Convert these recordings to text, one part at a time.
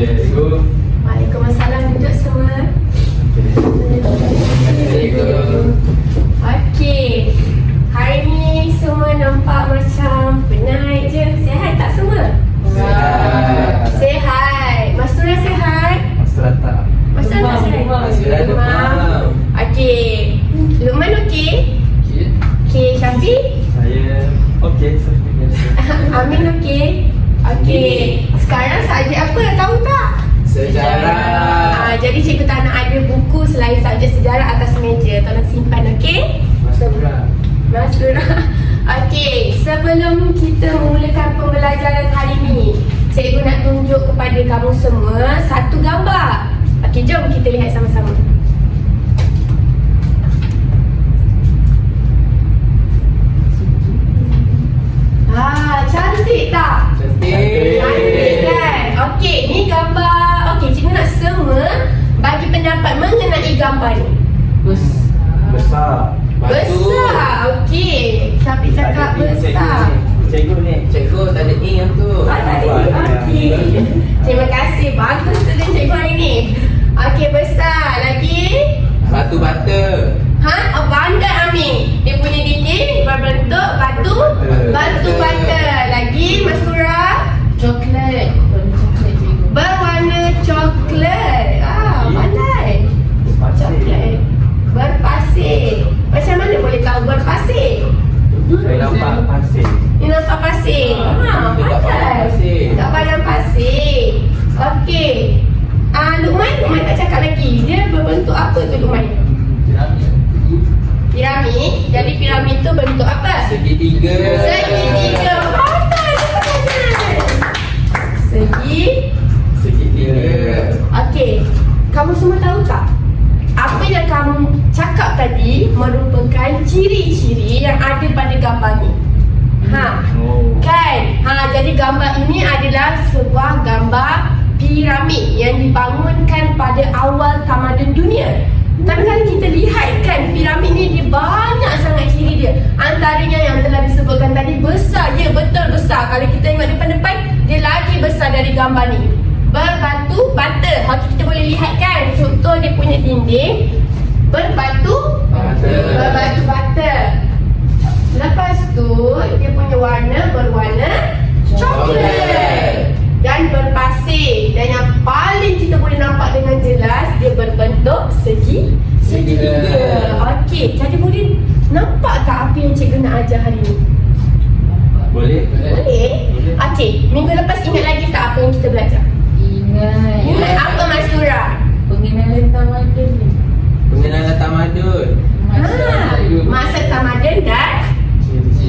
Okay, go. Waalaikumsalam, duduk semua. Okey, hari ni semua nampak macam penat je. Sihat tak semua? Sihat. Mas Surah sihat? Mas Rata. Mas Surah sihat? Demam. Okey, Luqman okey? Okey, Syafiq? Saya okey, seperti biasa. Amin okey? Okey, sekarang subjek apa tahu tak? Sejarah. Jadi cikgu tak nak ada buku selain subjek sejarah atas meja. Tolong simpan, okey? Mas Surah. Okey, sebelum kita memulakan pembelajaran hari ini, cikgu nak tunjuk kepada kamu semua satu gambar. Okey, jom kita lihat sama-sama. Cantik tak? Cantik kan? Okey, ni gambar. Okey, cikgu nak semua bagi pendapat mengenai gambar ni. Besar. Besar. Okey, Syafiq cakap besar. Cikgu ni. Cikgu tak ada ing yang tu. Okey. Terima kasih. Bagus student cikgu hari ni. Okey, besar. Lagi? Batu bata. Oh, bandar Amin. Dia punya dinding berbentuk batu bata. Lagi Mas Surah? Coklat. Berwarna coklat. Pandai. Coklat. Berpasir. Macam mana boleh tahu berpasir? Saya nampak pasir. Ni nampak pasir. Dekat padang Pandai. pasir. Dekat padang pasir. Okey. Luqman tak cakap lagi. Dia berbentuk apa tu Luqman? Piramid. Jadi piramid tu bentuk apa? Segitiga. Segitiga. Pandai. Segitiga. Okey. Kamu semua tahu tak? Apa yang kamu cakap tadi merupakan ciri-ciri yang ada pada gambar ni. Kan? Jadi gambar ini adalah sebuah gambar piramid yang dibangunkan pada awal tamadun dunia. Tapi kalau kita lihat kan, piramid ni dia banyak sangat ciri dia. Antaranya yang telah disebutkan tadi, besar. Ya, betul besar. Kalau kita tengok depan-depan, dia lagi besar dari gambar ni. Berbatu bata. Kita boleh lihat kan, contoh dia punya dinding berbatu bata. Lepas tu dia punya warna berwarna coklat dan berpasir. Dan yang paling kita boleh nampak dengan jelas, dia berbentuk segitiga. Okey, jadi boleh nampak tak apa yang cikgu nak ajar hari ni? Boleh? Boleh? Okey, minggu lepas ingat lagi tak apa yang kita belajar? Ingat apa Mas Surah? Pengenalan tamadun. Pengenalan tamadun. Masa tamadun dan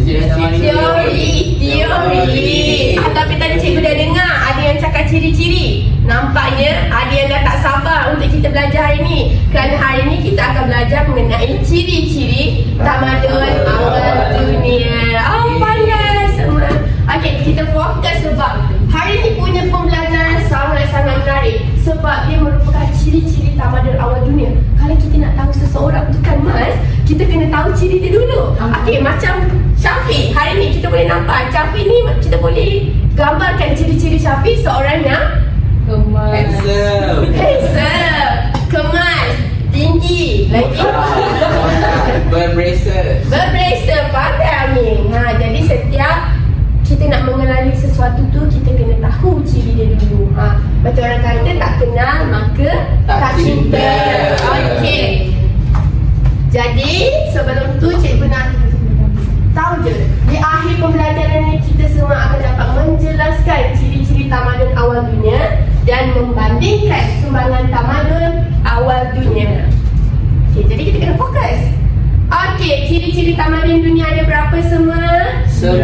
Ciri-ciri. teori. Tapi tadi cikgu dah dengar ada yang cakap ciri-ciri. Nampaknya ada yang dah tak sabar untuk kita belajar hari ni. Kerana hari ni kita akan belajar mengenai ciri-ciri tamadun awal dunia. Pandai semua. Okey, kita fokus sebab hari ni punya pembelajaran sangat-sangat menarik. Sebab dia merupakan ciri-ciri tamadun awal dunia. Kalau kita nak tahu seseorang tu kan Mas, kita kena tahu ciri dia dulu. Okey, macam Syafiq, hari ni kita boleh nampak Syafiq ni, kita boleh gambarkan ciri-ciri Syafiq seorang yang Handsome. kemas, tinggi, lagi Berbraces. berbracer, pandai Amin. Jadi setiap kita nak mengenali sesuatu tu, kita kena tahu ciri dia dulu. Macam orang kata, tak kenal maka tak cinta. Okey. Jadi sebelum tu cikgu nak tahu je, di akhir pembelajaran ni kita semua akan dapat menjelaskan ciri-ciri tamadun awal dunia dan membandingkan sumbangan tamadun awal dunia. Okey, jadi kita kena fokus. Okey, ciri-ciri tamadun dunia ada berapa semua? 9.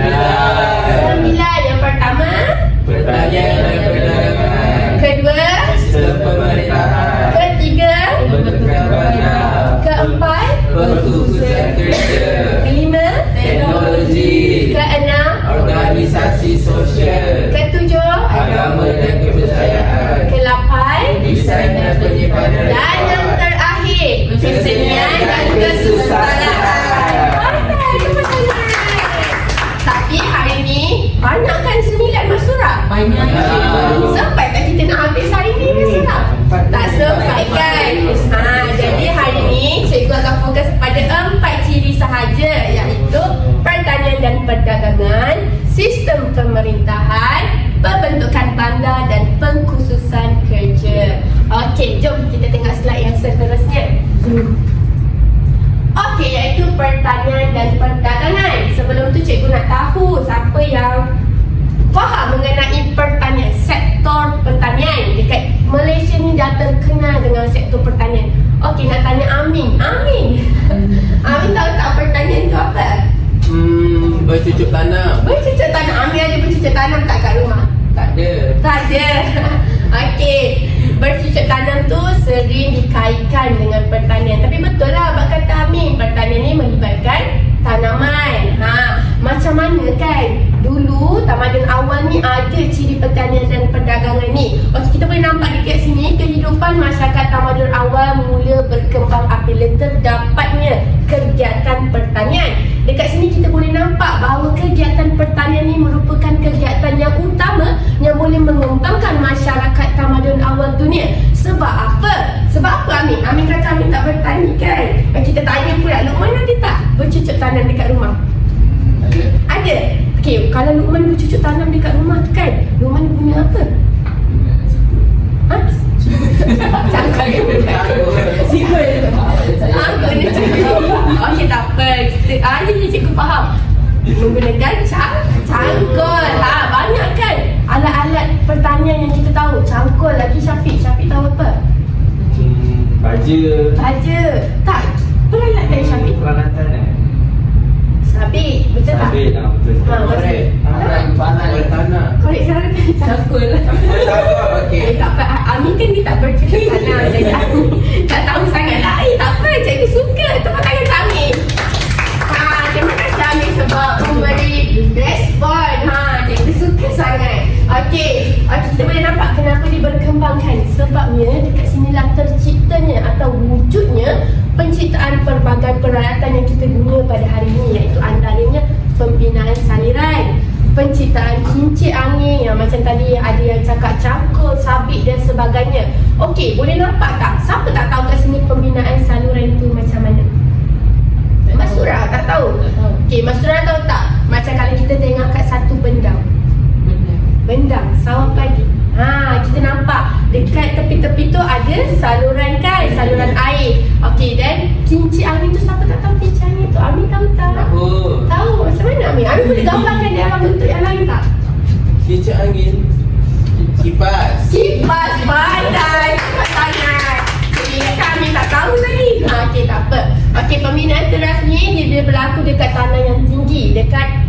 Yang pertama, Pertanian dan perdagangan. kedua, Sistem pemerintahan. ketiga, Pembentukan badan. keempat, Pertubuhan kerja. kelima, Teknologi. keenam, Organisasi sosial. ketujuh, Agama dan kepercayaan. ke-8, Desain dan penyimpanan. dan yang terakhir, kesenian dan kesusastraan. Tapi hari ni banyak kan 9 Mas Surah? Banyak. kekhususan kerja. Okey, jom kita tengok slide yang seterusnya. Okey, iaitu pertanian dan perdagangan. Sebelum tu cikgu nak tahu siapa yang faham mengenai pertanian, sektor pertanian. Dekat Malaysia ni dah terkenal dengan sektor pertanian. Okey, nak tanya Amin. Amin tahu tak pertanian tu apa? Bercucuk tanam. Bercucuk tanam. Amin ada bercucuk tanam tak kat rumah? Tak ada. Tak ada. Okey, bercucuk tanam tu sering dikaitkan dengan pertanian. Tapi betul lah abang kata Amin, pertanian ni melibatkan tanaman. Macam mana kan? Dulu tamadun awal ni ada ciri pertanian dan perdagangan ni. Okey, kita boleh nampak dekat sini kehidupan masyarakat tamadun awal mula berkembang apabila terdapatnya kegiatan pertanian. Dekat sini kita boleh nampak bahawa kegiatan pertanian ni merupakan kegiatan yang utama yang boleh mengembangkan masyarakat tamadun awal dunia. Sebab apa? Sebab apa Amin? Amin kata Amin tak bertani kan? Kita tanya pula, Luqman ada tak bercucuk tanam dekat rumah? Ada? Okey, kalau Luqman bercucuk tanam dekat rumah tu kan, Luqman guna apa? Cangkul. Sikul. Guna cangkul. Okey, tak apa. Ini cikgu faham. Menggunakan cangkul. Banyak kan alat-alat pertanian yang kita tahu. Cangkul lagi Syafiq. Syafiq tahu apa? Baja. Tak. Peralatan Syafiq. Peralatan Sabit. Betul tak? Sabit lah, betul. Korek. Korek tanah. Korek cara cangkul. Okey. Tak apa. Amin kan dia tak bercakap tanam. Jadi aku tak tahu sangat lah. Tak apa. Cikgu suka. Tepuk tangan kami. Terima kasih Amin sebab memberi respon. Cikgu suka sangat. Okey, kita boleh nampak kenapa dia berkembangkan. Sebabnya dekat sinilah terciptanya atau wujudnya penciptaan pelbagai peralatan yang kita guna pada hari ini, iaitu antaranya pembinaan saliran, penciptaan kincir angin yang macam tadi ada yang cakap cangkul, sabit dan sebagainya. Okey, boleh nampak tak? Siapa tak tahu kat sini pembinaan saluran tu macam mana? Mas Surah tak tahu? Okey, Mas Surah tahu tak? Macam kalau kita tengok kat satu bendang, sawah padi. Kita nampak dekat tepi-tepi tu ada saluran kan, saluran air. Okey, dan kincir angin tu siapa tak tahu kincir angin tu? Amin tahu tak? Tahu. Macam mana Amin? Amin boleh gambarkan dalam bentuk yang lain tak? Kincir angin. Kipas. Pandai. Cepat sangat. Jadi kami tak tahu tadi. Okey, tak apa. Okey, pembinaan teras ni dia berlaku dekat tanah yang tinggi, dekat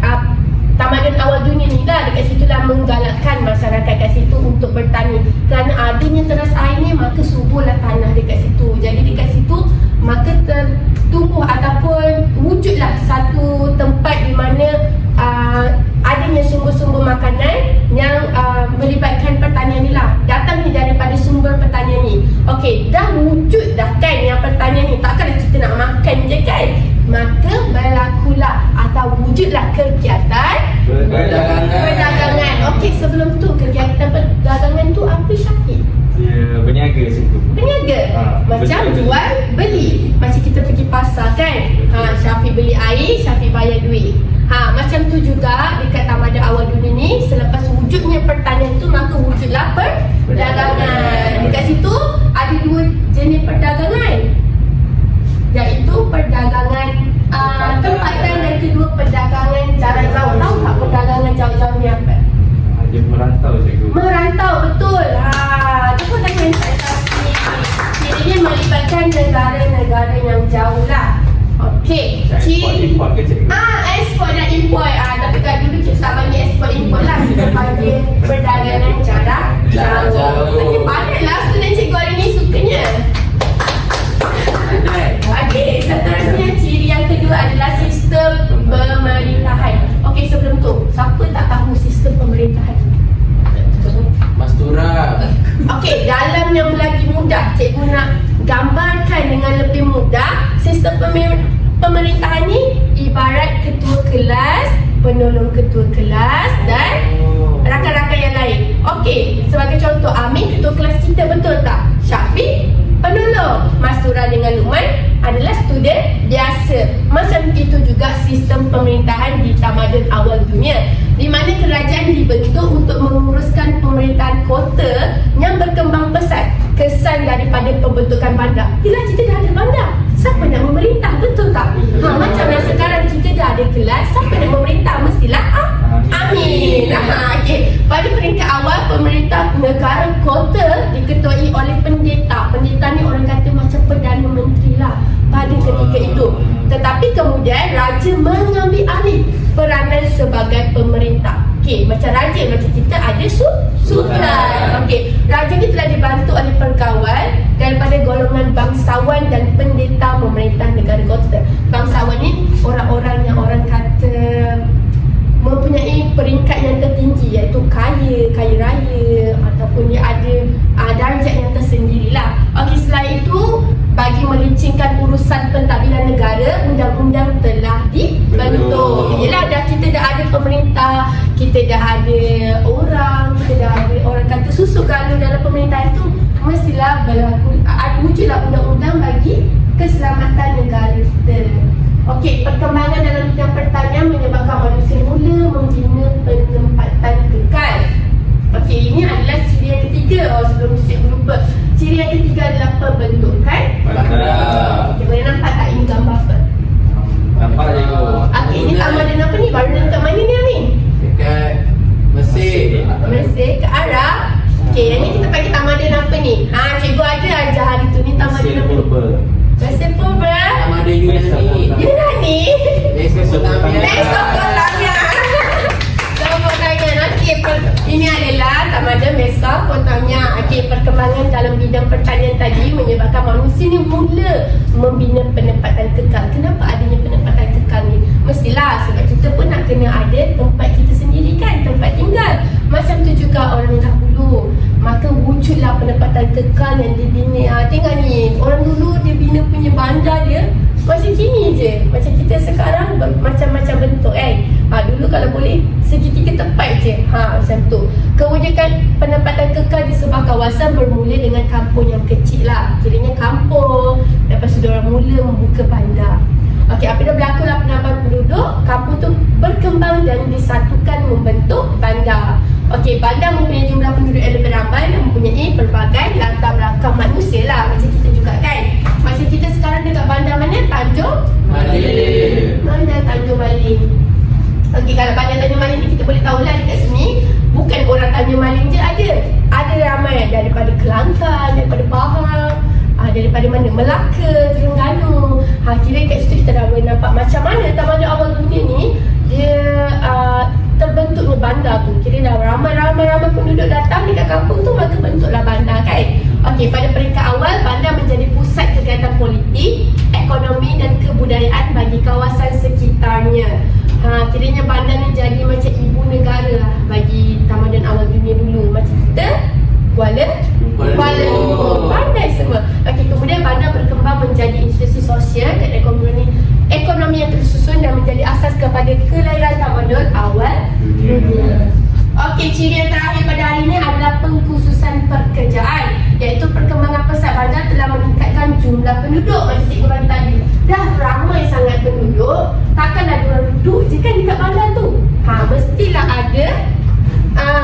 tamadun awal dunia ni lah. Dekat situlah menggalakkan masyarakat kat situ untuk bertani. Kerana adanya teras air ni, maka suburlah tanah dekat situ. Jadi dekat situ maka tertumbuh ataupun wujudlah satu tempat di mana adanya sumber-sumber makanan yang melibatkan pertanian ni lah. Datangnya daripada sumber pertanian ni. Okey, dah wujud dah kan yang pertanian ni. Takkanlah kita nak makan je kan? Maka berlakulah atau wujudlah kegiatan perdagangan. Okey, sebelum tu kegiatan perdagangan tu apa Syafiq? Dia berniaga situ. Berniaga? Macam betul. jual beli. Macam kita pergi pasar kan? Syafiq beli air, Syafiq bayar duit. Macam tu juga dekat tamadun awal dunia ni, selepas wujudnya pertanian tu maka wujudlah perdagangan. Dekat situ ada dua jenis perdagangan, iaitu perdagangan tempatan dan kedua perdagangan jarak jauh. Tahu tak perdagangan jauh-jauh ni apa? Dia merantau cikgu. Merantau, betul. Tepuk tangan saya. Ini melibatkan negara-negara yang jauh lah. Okey. Import ke cikgu? Ekspor dan import. Tapi kan dulu kita tak panggil ekspor import lah. Kita panggil perdagangan jarak jauh. Ini pandai lah student cikgu hari ni sukanya. Okey, seterusnya ciri yang kedua adalah sistem pemerintahan. Okey, sebelum tu, siapa tak tahu sistem pemerintahan? Mas Tura. Okey, dalam yang lagi mudah, cikgu nak gambarkan dengan lebih mudah. Sistem pemerintahan ni ibarat ketua kelas, penolong ketua kelas dan rakan-rakan yang lain. Okey, sebagai contoh, Amin ketua kelas kita, betul tak? Syafiq penolong, Mas Tura dengan Luqman adalah student biasa. Macam itu juga sistem pemerintahan di tamadun awal dunia, di mana kerajaan dibentuk untuk menguruskan pemerintahan kota yang berkembang pesat. Kesan daripada pembentukan bandar, bila kita dah ada bandar, siapa nak memerintah, betul tak? Macam yang sekarang kita dah ada kelas, siapa nak memerintah? Mestilah Amin. Okay. Pada peringkat awal, pemerintah negara kota diketuai oleh pendeta. Pendeta ni orang kata macam Perdana Menteri lah pada ketika itu. Tetapi kemudian raja mengambil alih peranan sebagai pemerintah. Okey, macam raja, macam kita ada sultan. Okey, raja ni telah dibantu oleh pegawai daripada golongan bangsawan dan pendeta memerintah negara kota. Bangsawan ni orang-orang yang orang kata mempunyai peringkat yang tertinggi, iaitu kaya raya, ataupun dia ada darjat yang tersendirilah. Okey, selain itu, bagi melincingkan urusan pentadbiran negara, undang-undang telah dibentuk. Yelah, kita dah ada pemerintah, kita dah ada orang, kita dah ada orang kata susu galuh dalam pemerintahan itu, mestilah berlaku, wujudlah undang-undang bagi keselamatan negara kita. Okey, perkembangan dalam bidang pertanian menyebabkan manusia mula membina penempatan kekal. Okey, ini adalah ciri yang ketiga. Sebelum saya lupa. Ciri yang ketiga adalah pembentukan bandar. Okey, boleh nampak tak ini gambar apa? Nampak cikgu. Okey, ini tamadun apa ni? Baru dekat mana ni Amin? Dekat Mesir. Mesir ke Arab. Okey, yang ni kita pakai tamadun apa ni? Cikgu ada ajar hari tu ni tamadun apa ni? Mesir purba. Tamadun Yunani. Yunani. Mesopotamia. Mesopotamia. Okey, ini adalah tamadun Mesopotamia. Okey, perkembangan dalam bidang pertanian tadi menyebabkan manusia ni mula membina penempatan kekal. Kenapa adanya penempatan kekal ni? Mestilah sebab kita pun nak kena ada tempat kita sendiri kan, tempat tinggal. Macam tu juga orang dahulu. Maka wujudlah penempatan kekal yang dibina. Tengok ni, orang dulu dia bina punya bandar dia macam gini je. Macam kita sekarang macam-macam bentuk kan. Dulu kalau boleh segitiga tepat je. Macam tu. Kewujudan penempatan kekal di sebuah kawasan bermula dengan kampung yang kecil lah. Kiranya kampung. Lepas tu orang mula membuka bandar. Okey, apabila berlakulah penambahan penduduk, kampung tu berkembang dan disatukan membentuk bandar. Okey, bandar mempunyai jumlah penduduk yang lebih ramai dan mempunyai pelbagai latar belakang manusia lah. Macam kita juga kan. Macam kita sekarang dekat bandar mana? Tanjung Maling. Mana Tanjung Maling? Okey, kalau bandar Tanjung Maling ni kita boleh tahulah dekat sini, bukan orang Tanjung Maling je ada. Ada ramai daripada Kelantan, daripada Pahang, daripada mana? Melaka, Terengganu. Kira kat situ kita dah boleh nampak macam mana tamadun awal dunia ni dia terbentuknya bandar tu. Kira dah ramai penduduk datang dekat kampung tu, maka bentuklah bandar kan. Okey, pada peringkat awal bandar menjadi pusat kegiatan politik, ekonomi dan kebudayaan bagi kawasan sekitarnya. Kiranya bandar ni jadi macam ibu negara lah bagi tamadun awal dunia dulu. Macam kita Kuala Lumpur, pandai semua. Okey, kemudian bandar berkembang menjadi institusi sosial dan ekonomi yang tersusun dan menjadi asas kepada kelahiran tamadun awal dunia. Okey, ciri yang terakhir pada hari ini adalah pengkhususan pekerjaan, iaitu perkembangan pesat bandar telah meningkatkan jumlah penduduk. Macam cikgu bagi tadi, dah ramai sangat penduduk, takkanlah diorang duduk je kan dekat bandar tu. Mestilah ada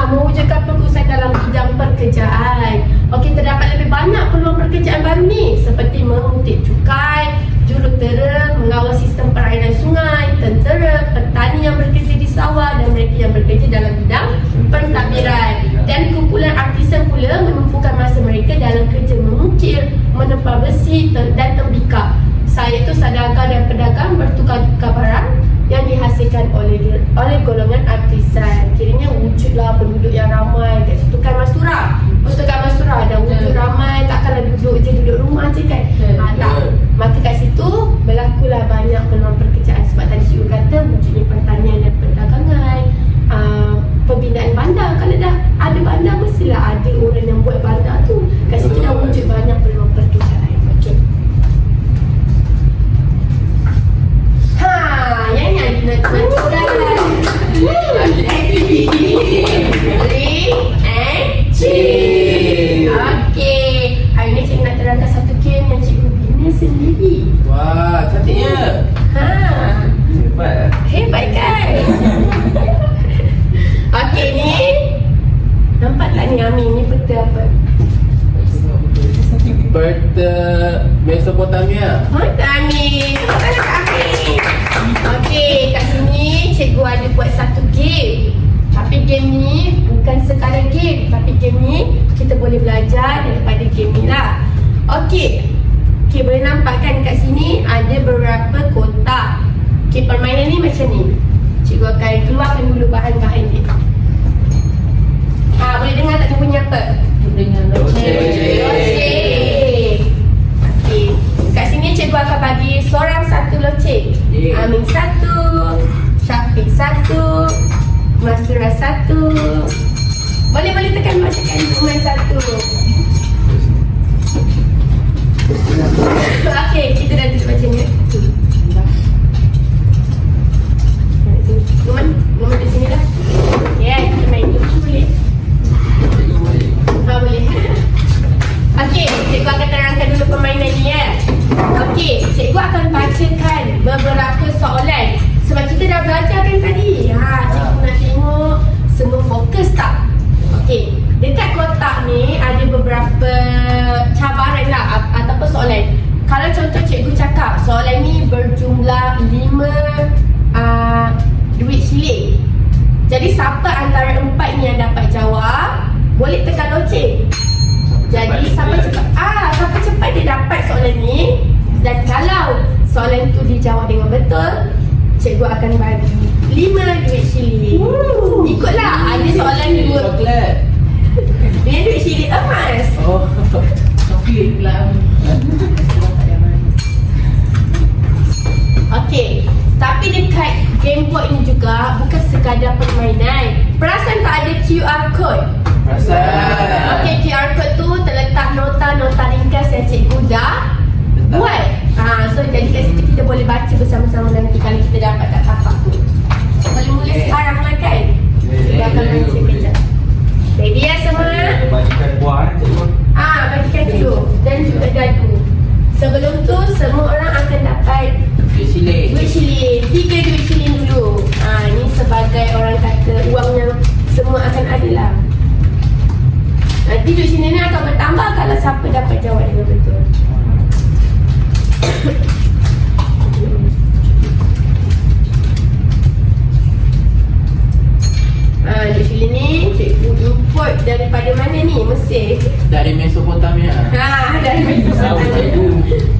mewujudkan pengkhususan dalam bidang pekerjaan. Okey, terdapat lebih banyak peluang pekerjaan baru ni, seperti mengutip cukai, jurutera, mengawal sistem perairan sungai, tentera, petani yang bekerja di sawah dan mereka yang bekerja dalam bidang pentadbiran. Dan kumpulan artisan pula menumpukan masa mereka dalam kerja mengukir, menempah besi dan tembikar. Saya tu saudagar dan pedagang bertukar-tukar barang yang dihasilkan oleh golongan artisan. Kiranya wujudlah penduduk yang ramai kat situ kan Mastura. Betul kan Mastura? Ada wujud ramai, takkanlah duduk rumah je kan. Tak. Maka kat situ berlakulah banyak peluang pekerjaan. Sebab tadi cikgu kata wujudnya pertanian dan perdagangan, pembinaan bandar. Kalau dah ada bandar, mestilah ada orang yang buat bandar tu. Kat situ dah wujud banyak peluang pekerjaan. Okey. Yang ni nak curang. A, B, C. Mesopotamia. Amin. Amin. Okey, kat sini cikgu ada buat satu game. Tapi game ni bukan sekadar game, tapi game ni kita boleh belajar daripada game ni lah. Okey. Okey, boleh nampak kan kat sini ada beberapa kotak. Okey, permainan ni macam ni. Cikgu akan keluarkan dulu bahan-bahan dia. Boleh dengar tak dia bunyi apa? Dengan Loceng. Loceng. Okey. Kat sini cikgu akan bagi seorang satu loceng. Yeah. Amin satu, Syafiq satu, Mastura satu. Boleh tekan Umar satu. Okey, kita dah duduk macam ni. Umar di sini dah. Ya, kita main dulu boleh. Boleh. Okey, cikgu akan terangkan dulu permainan ni ya. Okey, cikgu akan bacakan beberapa soalan. Sebab kita dah belajar kan tadi. Cikgu nak tengok semua fokus tak? Okey, dekat kotak ni ada beberapa cabaran lah ataupun soalan. Kalau contoh cikgu cakap soalan ni berjumlah 5 duit shilling. Jadi siapa antara 4 ni yang dapat jawab, boleh tekan loceng. Jadi siapa cepat dia dapat soalan ni. Dan kalau soalan tu dijawab dengan betul, cikgu akan bagi 5 duit shilling. Ikutlah, ada soalan 2. Coklat. Dia duit shilling emas. Oh. Coklat pula. Okey, tapi dekat game board ni juga bukan sekadar permainan. Perasan tak ada QR code? Perasan. Okey, QR code tu terletak nota-nota ringkas yang cikgu dah buat. So jadi kat situ kita boleh baca bersama-sama nanti kalau kita dapat kat tapak tu. Boleh mula sekarang lah kan? Kita akan baca kejap. Ready ya semua? Bagikan buah cikgu. Bagikan dulu dan juga dadu. Sebelum tu semua orang akan dapat Duit shilling. duit shilling. 3 duit shilling dulu. Ni sebagai orang kata uang yang semua akan ada lah. Nanti duit shilling ni akan bertambah kalau siapa dapat jawab dengan betul. Duit shilling ni cikgu import daripada mana ni? Mesir. Dari Mesopotamia. Dari Mesir.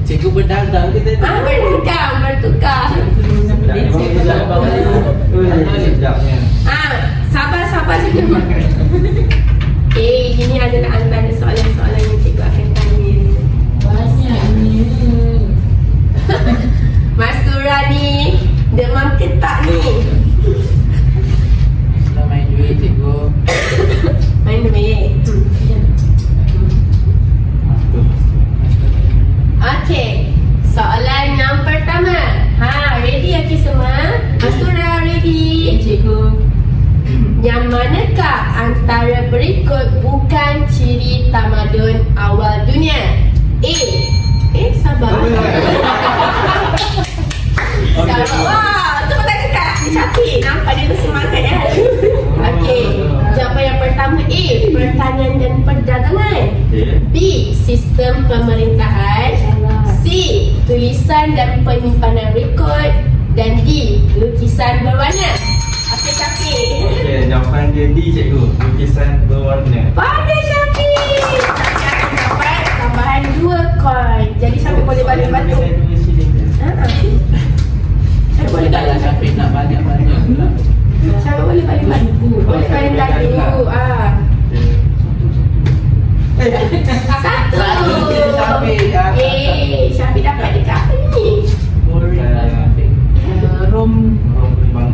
Cikgu berdagang kita tu. Berdagang, bertukar. Sekejapnya. Sabar saja. Ini adalah antara soalan-soalan yang cikgu akan tanya. Banyaknya. Mastura ni demam ketak ni. Sudah main duit cikgu. Main duit. Okey, soalan yang pertama. Ready okey semua? Mastura ready? Cikgu. Yang manakah antara berikut bukan ciri tamadun awal dunia? A. Sabar. Sabar. Wah, tu betul kakak. Syafiq, nampak dia bersemangat ya. Okey, jawapan yang pertama A. Pertanian dan perdagangan. B. Sistem pemerintahan. C. Tulisan dan penyimpanan rekod. Dan D. Lukisan berwarna. Okey, Syafiq. Okey, jawapan dia D cikgu. Lukisan berwarna. Pandai Syafiq. Saya akan dapat tambahan 2 coin. Jadi Syafiq boleh balik batu. Saya boleh Tak lah balik. Syafiq nak banyak-banyak pula. Syafiq boleh balik batu. Boleh balik batu. Satu. Syafiq. Syafiq dapat dekat apa ni? Rom.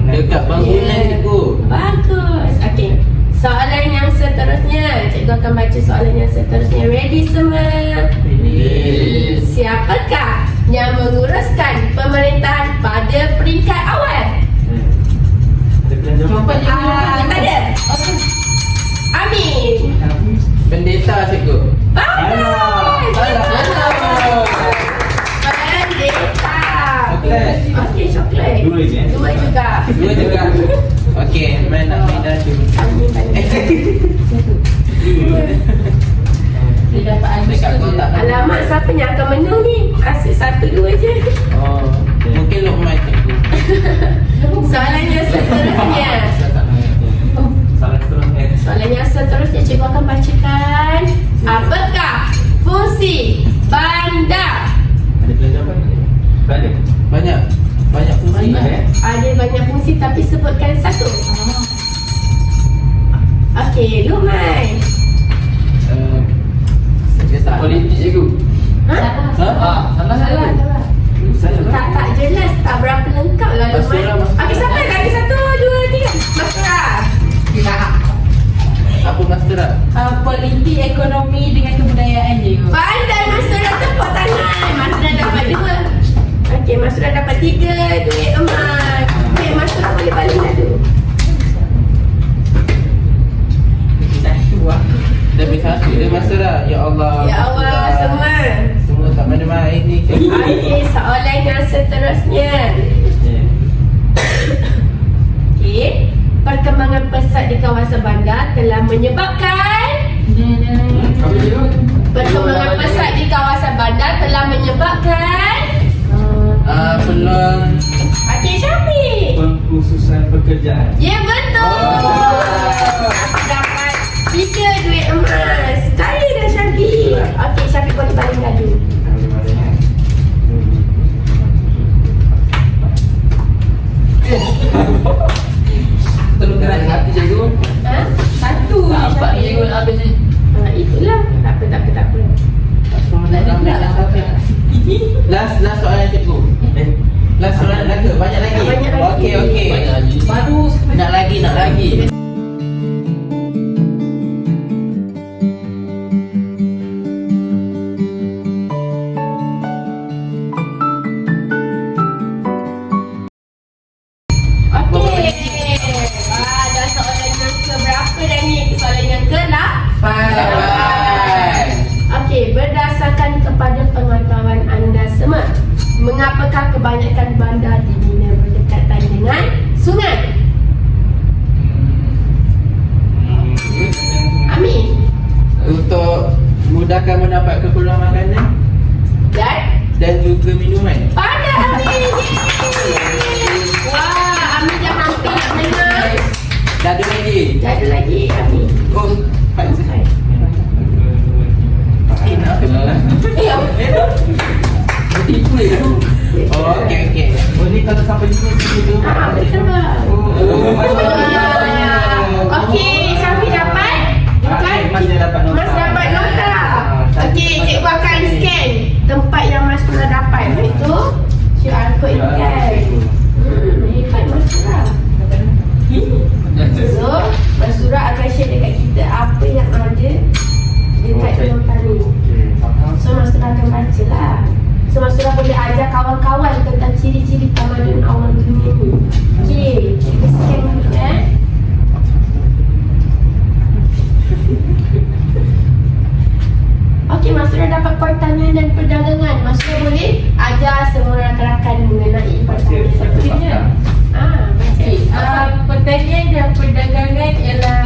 Dekat bangunan cikgu. Bagus. Okey. Soalan yang seterusnya. Cikgu akan baca soalan yang seterusnya. Ready semua? Siapakah yang menguruskan pemerintahan pada peringkat awal? Jawapan Tak ada. Amin. Pendeta cikgu. Bagus. Pendeta. Coklat. Okey, coklat. 2 je. 2 juga. Dua juga. Okey, main nak main dadu. Amin. Dia dapat Agus Dekat tu kotak. je. Alamak, siapa yang akan menang ni? Asyik 1-2 je. Oh, mungkin Luqman cikgu. Soalan yang seterusnya. Saya tak tahu. Salah seterusnya. Soalan yang seterusnya cikgu akan bacakan. Apakah fungsi bandar? Ada pelajar apa? Tak ada. Banyak fungsi. Banyak. Ada banyak fungsi tapi sebutkan satu. Okey, Luqman. Saya tak. Politik cikgu. Ha? Salah. Salah. Tak jelas, tak berapa lengkap lah Masura, Luqman. Masura. Okey, siapa lagi? 1, 2, 3. Masura. Apa Mastura? Politik, ekonomi dengan kebudayaan je. Pandai Masura, tepuk tangan. Masura dapat 2. Okey, Masura dapat 3 duit emas. Okey, Masura boleh balik dulu. Lebih satu dia Mastura. Ya Allah. Ya Allah, semua. Semua tak main-main ni. Okey, soalan yang seterusnya. Okey, perkembangan pesat di kawasan bandar telah menyebabkan Apa cikgu? Perkembangan pesat di kawasan bandar telah menyebabkan Peluang. Okey, Syafiq. Pengkhususan pekerjaan. Ya, betul. Dapat 3 duit emas. Kaya dah Syafiq. Okey, Syafiq boleh balik gaduh. Tolong gerak hati cikgu. Ha? 1 je Nampak ni cikgu Syafiq. habis ni. Itulah. Tak apa. Tak ada pula lah Syafiq. Last soalan cikgu. Last soalan lagi. Banyak lagi. Banyak lagi. Okey. Baru Nak lagi. Okey. Wah, dah soalan yang keberapa dah ni? Soalan yang ke-8. Bye. Okey, berdasarkan kepada pengetahuan anda semua, mengapakah kebanyakan bandar di Mina berdekatan dengan sungai? Amin. Untuk mudahkan mendapat keperluan makanan dan juga minuman. Pandai Amin. Wah, Amin dah hampir nak menang. Dah ada lagi. Dah ada lagi Amin. Oh, Pak Zahid. Oh, okey. Oh ni kalau sampai sini cikgu. Betul bang. Oh, Okey, Syafiq dapat? Mas dia dapat nota. Mas dapat nota. Okey, cikgu akan scan tempat yang Mas Surah dapat. Itu QR code ni kan. Hebat Mas Surah. So, Mas Surah akan share dekat kita apa yang ada dekat nota ni. Okey, faham. So, Mas Surah akan baca lah. So, Mas Surah boleh ajar kawan-kawan tentang ciri-ciri tamadun awal dunia ni. Okey, kita scan dulu Okey, Mas Surah dapat pertanian dan perdagangan. Mas Surah boleh ajar semua rakan-rakan mengenai pertanian. Satunya. Baca. Pertanian dan perdagangan ialah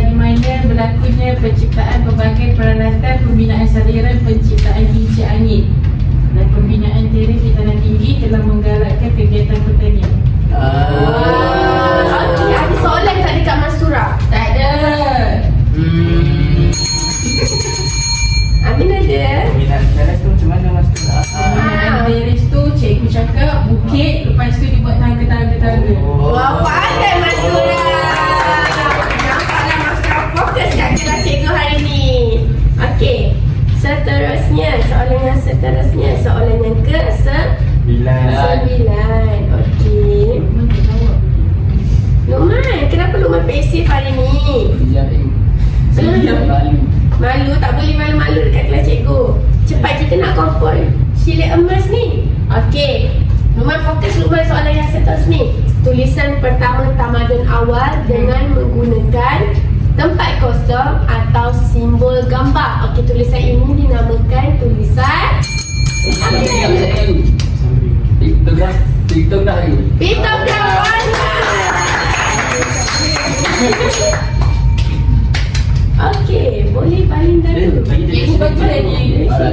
di mana berlakunya penciptaan pelbagai peralatan pembinaan saliran penciptaan kincir angin dan pembinaan teres di tanah tinggi telah menggalakkan kegiatan pertanian. Okey, ada soalan tak dekat Mas Surah? Tak ada. Amin ada. Minat teres tu macam mana Mas? Pembinaan teres tu cikgu cakap bukit, lepas tu dibuat tangga-tangga. Wah, pandai Mas Surah. Nampaklah Mas Surah fokus kat kelas cikgu hari ni. Okey, seterusnya, soalan yang seterusnya, soalan yang ke-9. Okey. Luqman, kenapa Luqman pasif hari ni? Malu, tak boleh malu-malu dekat kelas cikgu. Cepat kita nak kumpul sila emas ni. Okey, Luqman fokus Luqman soalan yang seterusnya. Tulisan pertama tamadun awal dengan menggunakan tempat kosong atau simbol gambar. Okey, tulisan ini dinamakan tulisan TikTok Pictogram. Okey, boleh paling dulu. Cikgu bagi lah.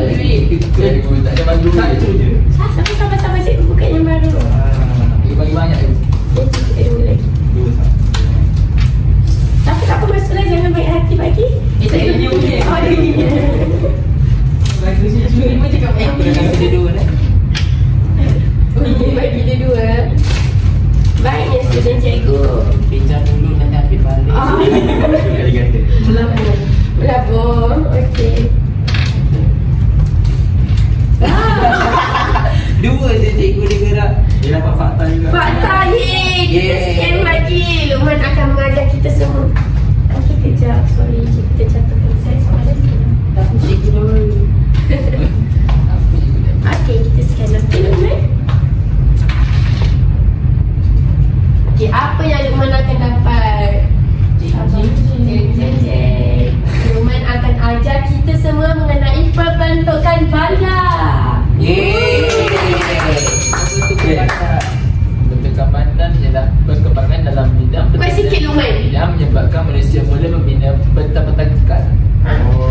Cikgu tak ada bagi duit. Satu je. Sabar cikgu buka yang baru. Cikgu bagi banyak je. Cikgu lagi. Dua satu. Tapi tak apa masalah, jangan baik hati bagi. Cikgu dia boleh. Oh, dia punya. Bagus je cikgu ni pun cakap Aku dah kasi dia dua dah. Cikgu bagi dia dua. Baiknya student cikgu. Pinjam dulu nanti ambil balik. Oh, Kata-kata. melabur. melabur. Okey. Dua je cikgu dia gerak. Dia dapat fakta juga. Fakta ye. Kita Yeay. scan lagi. Luqman akan mengajar kita semua. Okey, kejap. Sorry, kita catatkan saya soalan. Tapi cikgu dah baru. Apa cikgu dah? Okey, kita scan lagi Luqman. Okey, apa yang Luqman akan dapat? Jeng. Luqman akan ajar kita semua mengenai perbentukan bala. Yeay. Bentukan badan ialah perkembangan dalam bidang Kuat sikit Luqman. yang menyebabkan manusia mula membina petang-petang kekal.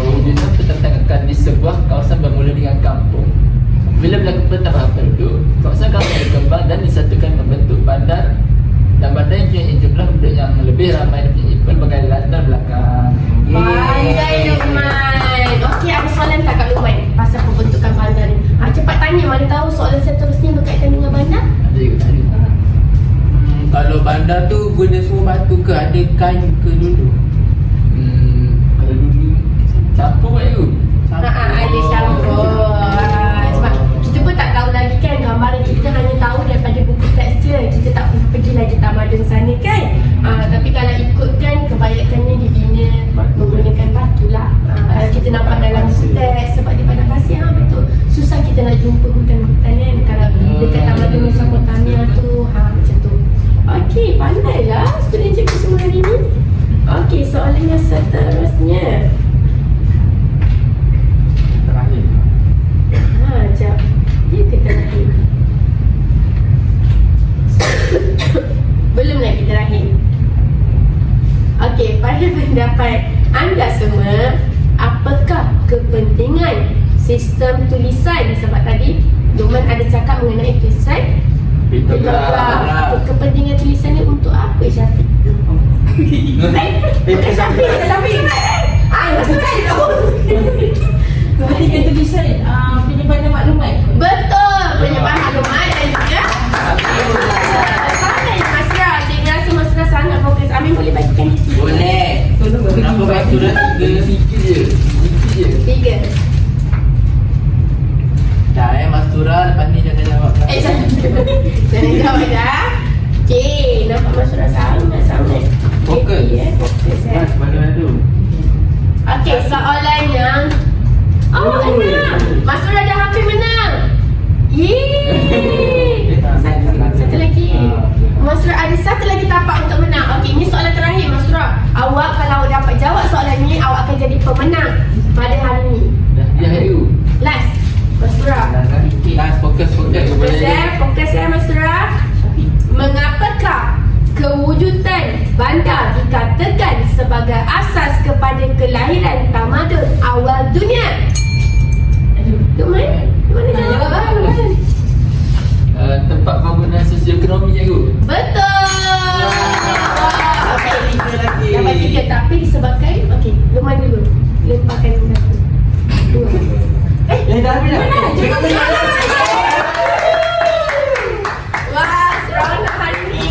Wujudnya petang-petang kekal di sebuah kawasan bermula dengan kampung. Bila berlaku pertambahan penduduk, kawasan kampung berkembang dan disatukan membentuk bandar, dan bandar yang punya jumlah penduduk yang lebih ramai dan punya pelbagai latar belakang. Pandai Luqman. Okey, ada soalan tak kat Luqman pasal pembentukan bandar ni? Cepat tanya, mana tahu soalan seterusnya berkaitan dengan bandar. Ada juga tadi. Kalau bandar tu guna semua batu ke ada kayu ke dulu? Kalau dulu campur kat you. Ada campur. Sebab kita pun tak tahu lagi kan gambaran, kita hanya tahu daripada buku teks je. Kita tak pernah pergi lagi tamadun sana kan. Tapi kalau ikutkan kebanyakannya dibina menggunakan batu lah. Kalau kita nampak dalam buku teks sebab di padang pasir betul. Susah kita nak jumpa hutan-hutan kan. Kalau dekat tamadun Mesopotamia tu macam tu. Okey, pandailah student cikgu semua hari ni. Okey, soalan yang seterusnya. Terakhir. Sekejap. Dia ke terakhir? Belum lagi terakhir. Okey, pada pendapat anda semua, apakah kepentingan sistem tulisan? Sebab tadi Luqman ada cakap mengenai tulisan Piktograf. Kepentingan tulisan ni untuk apa, Syafiq? Bukan Syafiq. Maksudnya Kepentingan tulisan penyebaran maklumat. betul, penyebaran maklumat dan juga sangat Masra. Cikgu rasa Masra sangat fokus. Amin boleh bagikan itu? Boleh. Kenapa baik tu dah tiga je? 3. Dah Mas Tura, lepas ni jangan jawab. Jangan jawab dah. Okey, nampak Masra sangat. Fokus. Fokus Mas, bagaimana tu? Okey, soalan yang enam. Masra dah hampir menang. Yeay. Satu lagi. Masra ada satu lagi tapak untuk menang. Okey, ini soalan terakhir Masra. Awak kalau dapat jawab soalan ni, awak akan jadi pemenang pada hari ni. Ya, you. Last, Masra. Last, fokus. Fokus Masra. Mengapakah kewujudan bandar dikatakan sebagai asas kepada kelahiran tamadun awal dunia? Luqman, mana jawapan? Tempat bangunan sosioekonomi cikgu. Betul. Okey, lagi. dapat 3 tapi disebabkan Luqman dulu. Lemparkan satu. 2. Dah habis dah. Cukup menang. Wah, seronok hari ni.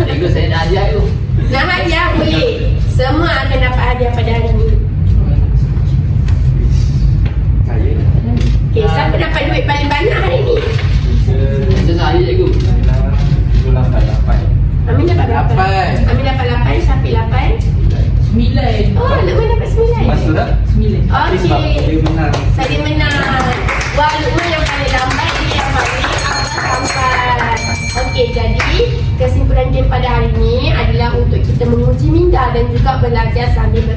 Cikgu saya nak ajar you. Nak hadiah boleh. Semua akan dapat hadiah pada hari ni. Saya. Okey, siapa dapat duit paling banyak hari ni? Macam saya cikgu. 8. Amin dapat berapa? 8. Amin dapat 8, Syafiq 8. 9. Oh, Luqman dapat 9. Mas Tura? 9. Sebab dia Okey. menang. Saya menang. Wah, Luqman yang paling lambat, dia yang paling sampai. Okey, jadi kesimpulan game pada hari ini adalah untuk kita menguji minda dan juga belajar sambil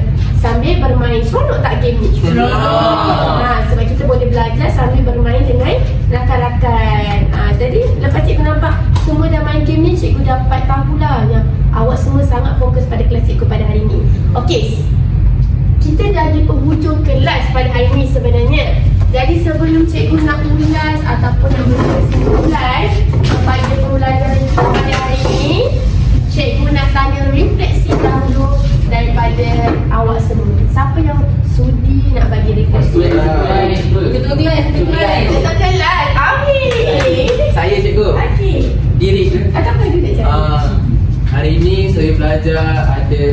bermain. Seronok tak game ni? Seronok. Sebab kita boleh belajar sambil bermain dengan rakan-rakan. Jadi lepas cikgu nampak semua dah main game ni, cikgu dapat tahulah yang awak semua sangat fokus pada kelas cikgu pada hari ini. Okey, kita dah di penghujung kelas pada hari ini sebenarnya. Jadi sebelum cikgu nak ulas ataupun nak berkesimpulan kepada pembelajaran kita pada hari ini, cikgu nak tanya refleksi dahulu daripada awak semua. Siapa yang sudi nak bagi refleksi? Ketua kelas. Ketua kelas, Amin. Saya cikgu. Okey. Diri. Apa duduk cikgu? Hari ini saya belajar ada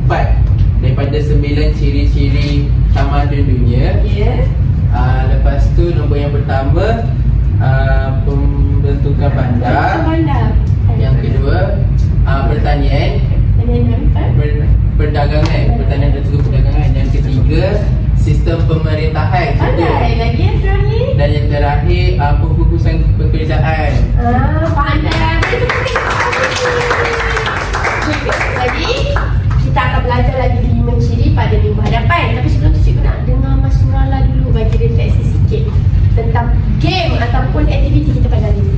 4 daripada 9 ciri-ciri tamadun dunia. Ya. Lepas tu nombor yang pertama pembentukan bandar. Bandar. Yang kedua pertanian, perdagangan, pertanian dan juga perdagangan. Yang ketiga sistem pemerintahan. Pandai lagi yang terakhir. Dan yang terakhir pemfokusan pekerjaan. Pandai. Jadi kita akan belajar lagi 5 ciri pada minggu hadapan. Tapi sebelum tu cikgu nak dengar Mas Nurala dulu bagi refleksi sikit tentang game ataupun aktiviti kita pada hari ini.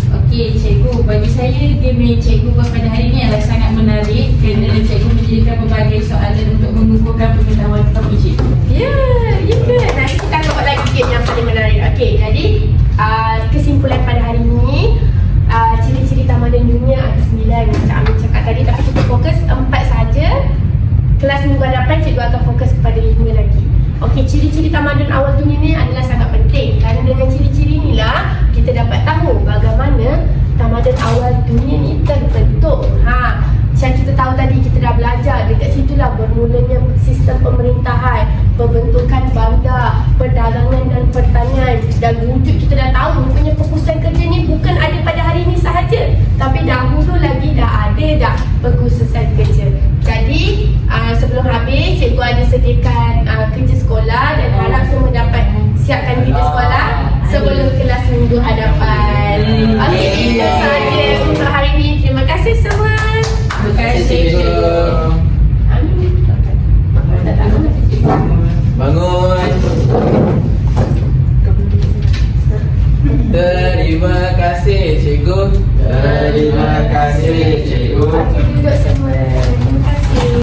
Okey cikgu, bagi saya game yang cikgu buat pada hari ini adalah sangat menarik kerana cikgu menjadikan berbagai soalan untuk mengukuhkan pengetahuan kamu cikgu. Ya ke? Nanti kita akan buat lagi game yang paling menarik. Okey, jadi kesimpulan pada hari ini, ciri-ciri tamadun dunia ada 9 macam Amin cakap tadi, tapi kita fokus 4 saja. Kelas minggu hadapan cikgu akan fokus kepada 5 lagi. Okey, ciri-ciri tamadun awal dunia ni adalah sangat penting kerana dengan ciri-ciri inilah kita dapat tahu bagaimana tamadun awal dunia ni terbentuk. Macam kita tahu tadi, kita dah belajar dekat situlah bermulanya sistem pemerintahan, pembentukan bandar, perdagangan dan pertanian. Dan wujud kita dah tahu rupanya perkhususan kerja ni bukan ada pada hari ini sahaja, tapi dahulu lagi dah ada dah perkhususan kerja. Jadi sebelum habis cikgu ada sediakan kerja sekolah dan harap semua dapat siapkan kerja sekolah sebelum kelas minggu hadapan.